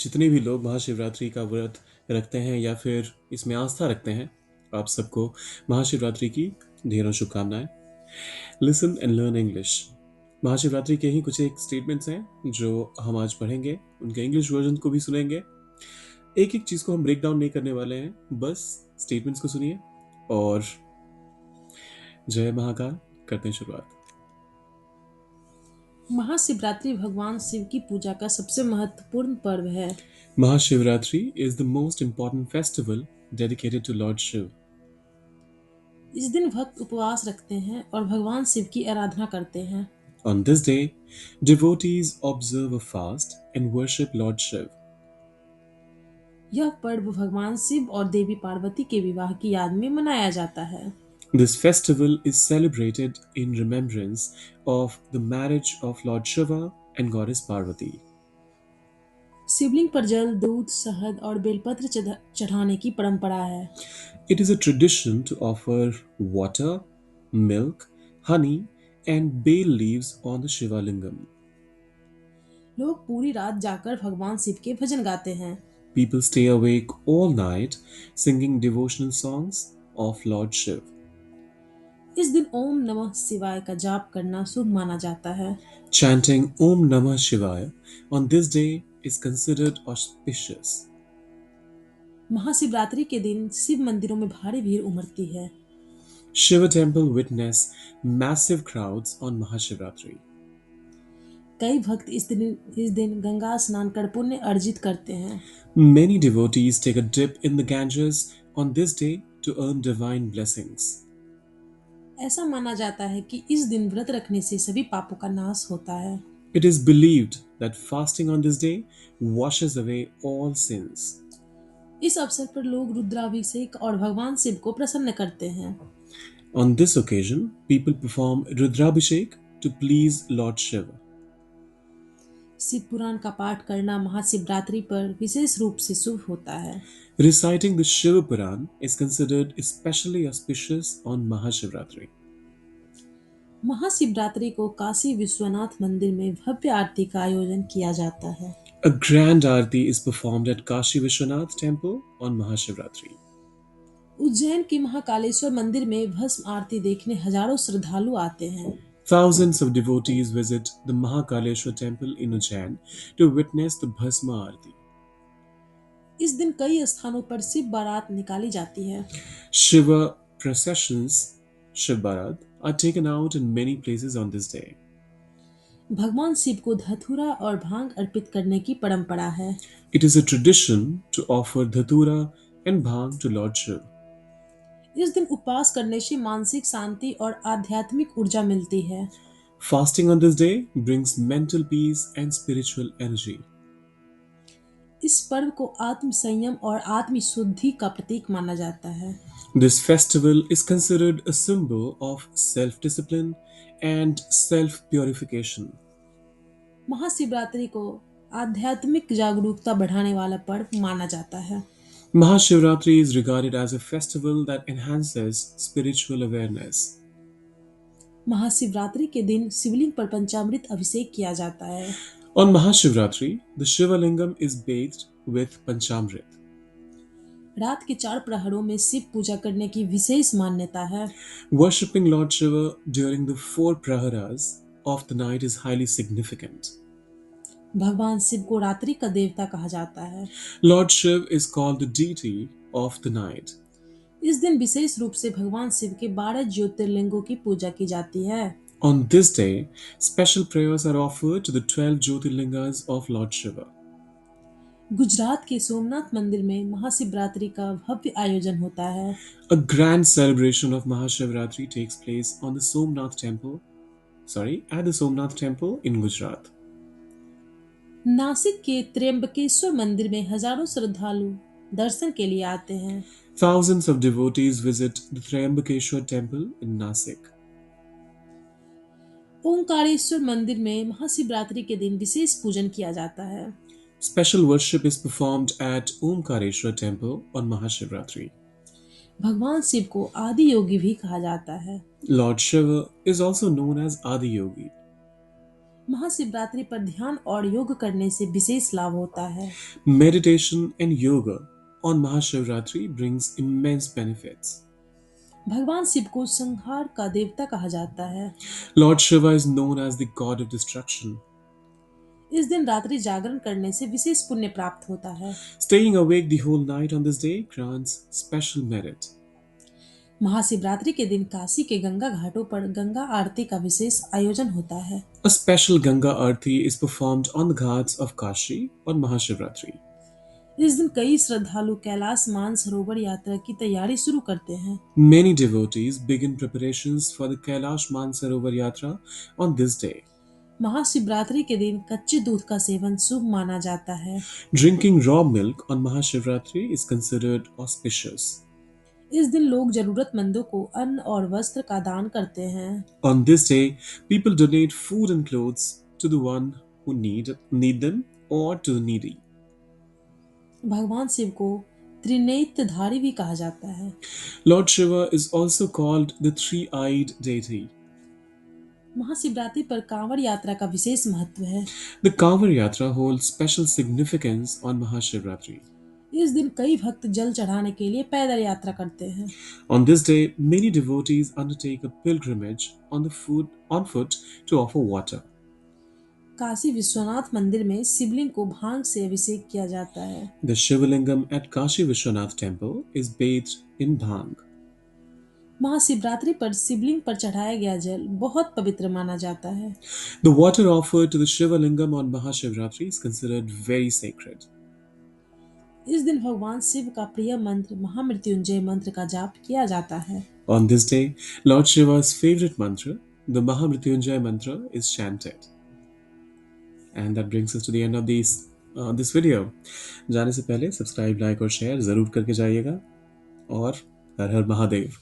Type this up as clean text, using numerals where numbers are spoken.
जितने भी लोग महाशिवरात्रि का व्रत रखते हैं या फिर इसमें आस्था रखते हैं, आप सबको महाशिवरात्रि की ढेरों शुभकामनाएं। Listen and learn English. Mahashivratri के ही कुछ एक स्टेटमेंट्स हैं जो हम आज पढ़ेंगे, उनके इंग्लिश वर्जन को भी सुनेंगे। एक एक चीज को हम ब्रेक डाउन नहीं करने वाले हैं, बस स्टेटमेंट्स को सुनिए और जय महाकाल करते हैं शुरुआत। महाशिवरात्रि भगवान शिव की पूजा का सबसे महत्वपूर्ण पर्व है। Mahashivratri is the most important festival dedicated to lord Shiva. इस दिन भक्त उपवास रखते हैं और भगवान शिव की आराधना करते हैं। On this day, devotees observe a fast and worship Lord Shiv. यह पर्व भगवान शिव और देवी पार्वती के विवाह की याद में मनाया जाता है। This festival is celebrated in remembrance of the marriage of Lord Shiva and Goddess Parvati. शिवलिंग पर जल, दूध, शहद और बेलपत्र चढ़ाने की परंपरा है। It is a tradition to offer water, milk, honey, and bay leaves on the Shiva Lingam. लोग पूरी रात जाकर भगवान शिव के भजन गाते हैं। People stay awake all night singing devotional songs of Lord Shiv. इस दिन ओम नमः शिवाय का जाप करना शुभ माना जाता है। Chanting Om Namah Shivaya on this day is considered auspicious. Mahashivratri के दिन शिव मंदिरों में भारी भीड़ उमड़ती है। Shiva temple witness massive crowds on Mahashivratri. कई भक्त इस दिन गंगा स्नान कर पुण्य अर्जित करते हैं। Many devotees take a dip in the Ganges on this day to earn divine blessings. ऐसा माना जाता है कि इस दिन व्रत रखने से सभी पापों का नाश होता है। It is believed that fasting on this day washes away all sins. इस अवसर पर लोग रुद्राभिषेक और भगवान शिव को प्रसन्न करते हैं। On this occasion, people perform Rudrabhishek to please Lord Shiva. Shiv पुराण का पाठ करना महाशिवरात्रि पर विशेष रूप से शुभ होता है। Reciting the Shiva Puran is considered especially auspicious on Mahashivratri. Mahashivratri को काशी विश्वनाथ मंदिर में भव्य आरती का आयोजन किया जाता है। A grand aarti is performed at Kashi Vishwanath temple on Mahashivratri. Ujjain के महाकालेश्वर मंदिर में भस्म आरती देखने हजारों श्रद्धालु आते हैं। Thousands of devotees visit the Mahakaleshwar temple in Ujjain to witness the Bhasma Aarti. इस दिन कई स्थानों पर शिव बारात निकाली जाती है। Shiva processions, Shiv Bharat, are taken out in many places on this day. भगवान शिव को धतूरा और भांग अर्पित करने की परंपरा है। It is a tradition to offer dhatura and bhang to Lord Shiv. इस दिन उपवास करने से मानसिक शांति और आध्यात्मिक ऊर्जा मिलती है। Fasting on this day brings mental peace and spiritual energy. इस पर्व को आत्म संयम और आत्म शुद्धि का प्रतीक माना जाता है। This festival is considered a symbol of self discipline and self purification. Mahashivratri को आध्यात्मिक जागरूकता बढ़ाने वाला पर्व माना जाता है। Mahashivratri is regarded as a festival that enhances spiritual awareness. Mahashivratri के दिन शिवलिंग पर पंचामृत अभिषेक किया जाता है। On Mahashivratri, the Shiva Lingam is bathed with Panchamrit. रात के 4 प्रहरों में शिव पूजा करने की विशेष मान्यता है। Worshipping Lord Shiva during the four praharas of the night is highly significant. भगवान शिव को रात्रि का देवता कहा जाता है। Lord Shiv is called the deity of the night. इस दिन विशेष रूप से भगवान शिव के 12 ज्योतिर्लिंगों की पूजा की जाती है। On this day, special prayers are offered to the 12 Jyotirlingas of Lord Shiva. Gujarat के सोमनाथ मंदिर में महाशिवरात्रि का भव्य आयोजन होता है। A grand celebration of Mahashivratri takes place on the at the Somnath temple in Gujarat. Nashik के त्र्यंबकेश्वर मंदिर में हजारों श्रद्धालु दर्शन के लिए आते हैं। Thousands of devotees visit the Triambakeshwar temple in Nasik. Omkareshwar मंदिर में महाशिवरात्रि के दिन विशेष पूजन किया जाता है। Special worship is performed at Omkareshwar temple on Mahashivratri. भगवान शिव को आदि योगी भी कहा जाता है। Lord Shiva is also known as Adi Yogi. Mahashivratri पर ध्यान और योग करने से विशेष लाभ होता है। Meditation and yoga on Mahashivratri brings immense benefits. भगवान शिव को संहार का देवता कहा जाता है। Lord Shiva is known as the god of destruction. इस दिन रात्रि जागरण करने से विशेष पुण्य प्राप्त होता है। Staying awake the whole night on this day grants special merit. Mahashivratri के दिन काशी के गंगा घाटों पर गंगा आरती का विशेष आयोजन होता है। A special Ganga Aarti is performed on the ghats of Kashi on Mahashivratri. इस दिन कई श्रद्धालु कैलाश मानसरोवर यात्रा की तैयारी शुरू करते हैं। Many devotees begin preparations for the Kailash Mansarovar Yatra on this day. Mahashivratri के दिन कच्चे दूध का सेवन शुभ माना जाता है। Drinking raw milk on Mahashivratri is considered auspicious. इस दिन लोग जरूरतमंदों को अन्न और वस्त्र का दान करते हैं। On this day, people donate food and clothes to the one who need them or to the needy. भगवान शिव को त्रिनेत्रधारी भी कहा जाता है। Lord Shiva is also called the three-eyed deity. Mahashivratri पर कांवड़ यात्रा का विशेष महत्व है। The Kanwar Yatra holds special significance on Mahashivratri. इस दिन कई भक्त जल चढ़ाने के लिए पैदल यात्रा करते हैं। On this day, many devotees undertake a pilgrimage on foot to offer water. Kashi Vishwanath मंदिर में शिवलिंग को भांग से अभिषेक किया जाता है। The Shivalingam at Kashi Vishwanath temple is bathed in bhang. Mahashivratri पर शिवलिंग पर चढ़ाया गया जल बहुत पवित्र माना जाता है। The water offered to the Shivalingam on Mahashivratri is considered very sacred. इस दिन भगवान शिव का प्रिय मंत्र महामृत्युंजय मंत्र का जाप किया जाता है। On this day, Lord Shiva's favorite mantra, the Mahamrityunjay mantra, is chanted. And that brings us to the end of this video. जाने से पहले सब्सक्राइब, लाइक और शेयर ज़रूर करके जाइएगा और हर हर महादेव।